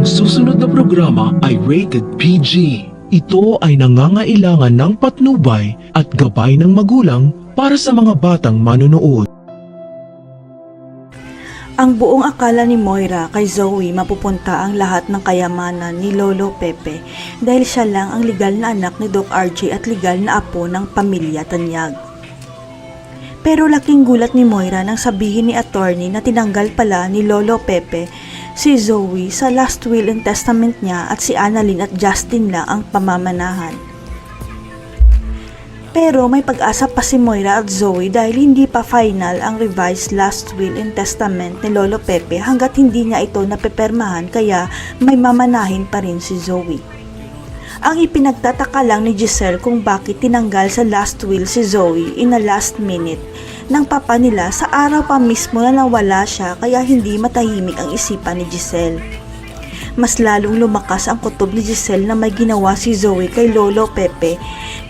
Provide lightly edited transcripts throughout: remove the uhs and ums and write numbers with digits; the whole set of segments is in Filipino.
Ang susunod na programa ay rated PG. Ito ay nangangailangan ng patnubay at gabay ng magulang para sa mga batang manonood. Ang buong akala ni Moira kay Zoe mapupunta ang lahat ng kayamanan ni Lolo Pepe dahil siya lang ang legal na anak ni Doc RJ at legal na apo ng pamilya Tanyag. Pero laking gulat ni Moira nang sabihin ni attorney na tinanggal pala ni Lolo Pepe si Zoe sa last will and testament niya at si Annalyn at Justin lang ang pamamanahan. Pero may pag-asa pa si Moira at Zoe dahil hindi pa final ang revised last will and testament ni Lolo Pepe hanggat hindi niya ito napepermahan kaya may mamanahin pa rin si Zoe. Ang ipinagtataka lang ni Giselle kung bakit tinanggal sa last will si Zoe in a last minute ng papa nila sa araw pa mismo na nawala siya kaya hindi matahimik ang isipan ni Giselle. Mas lalong lumakas ang kutob ni Giselle na may ginawa si Zoe kay Lolo Pepe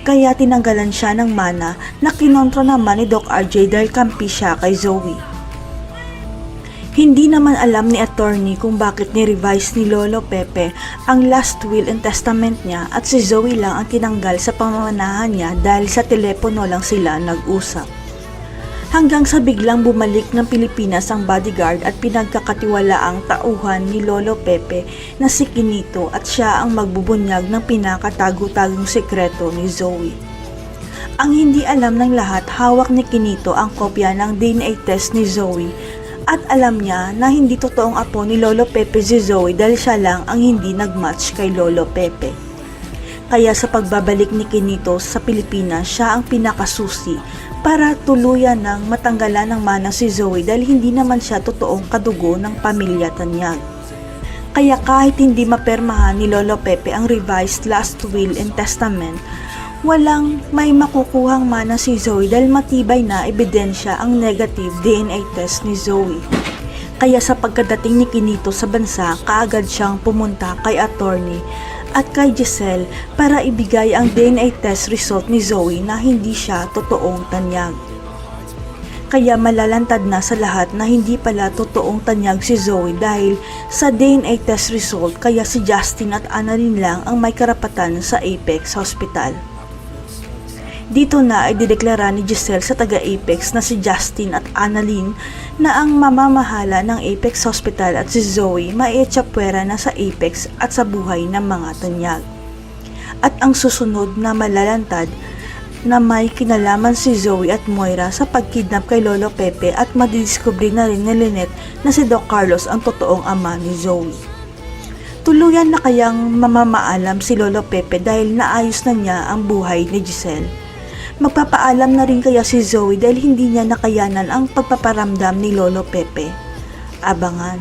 kaya tinanggalan siya ng mana na kinontra naman ni Doc RJ dahil kampi siya kay Zoe. Hindi naman alam ni attorney kung bakit ni-revise ni Lolo Pepe ang last will and testament niya at si Zoe lang ang tinanggal sa pamamanahan niya dahil sa telepono lang sila nag-usap. Hanggang sa biglang bumalik ng Pilipinas ang bodyguard at pinagkakatiwalaang tauhan ni Lolo Pepe na si Quinito at siya ang magbubunyag ng pinakatago-tagong sekreto ni Zoe. Ang hindi alam ng lahat, hawak ni Quinito ang kopya ng DNA test ni Zoe at alam niya na hindi totoong apo ni Lolo Pepe si Zoe dahil siya lang ang hindi nag-match kay Lolo Pepe. Kaya sa pagbabalik ni Quinito sa Pilipinas, siya ang pinakasusi para tuluyan ng matanggalan ng mana si Zoe dahil hindi naman siya totoong kadugo ng pamilya Tanyag. Kaya kahit hindi mapermahan ni Lolo Pepe ang revised last will and testament, walang may makukuhang mana si Zoe dahil matibay na ebidensya ang negative DNA test ni Zoe. Kaya sa pagkadating ni Quinito sa bansa, kaagad siyang pumunta kay attorney at kay Giselle para ibigay ang DNA test result ni Zoe na hindi siya totoong Tanyag. Kaya malalantad na sa lahat na hindi pala totoong Tanyag si Zoe dahil sa DNA test result kaya si Justin at Annalyn lang ang may karapatan sa Apex Hospital. Dito na ay dideklara ni Giselle sa taga-Apex na si Justin at Annalyn na ang mamamahala ng Apex Hospital at si Zoe maietsapwera na sa Apex at sa buhay ng mga Tanyag. At ang susunod na malalantad na may kinalaman si Zoe at Moira sa pagkidnap kay Lolo Pepe at madidiskubre na rin ni Lynette na si Doc Carlos ang totoong ama ni Zoe. Tuluyan na kayang mamamaalam si Lolo Pepe dahil naayos na niya ang buhay ni Giselle. Magpapaalam na rin kaya si Zoe dahil hindi niya nakayanan ang pagpaparamdam ni Lolo Pepe. Abangan.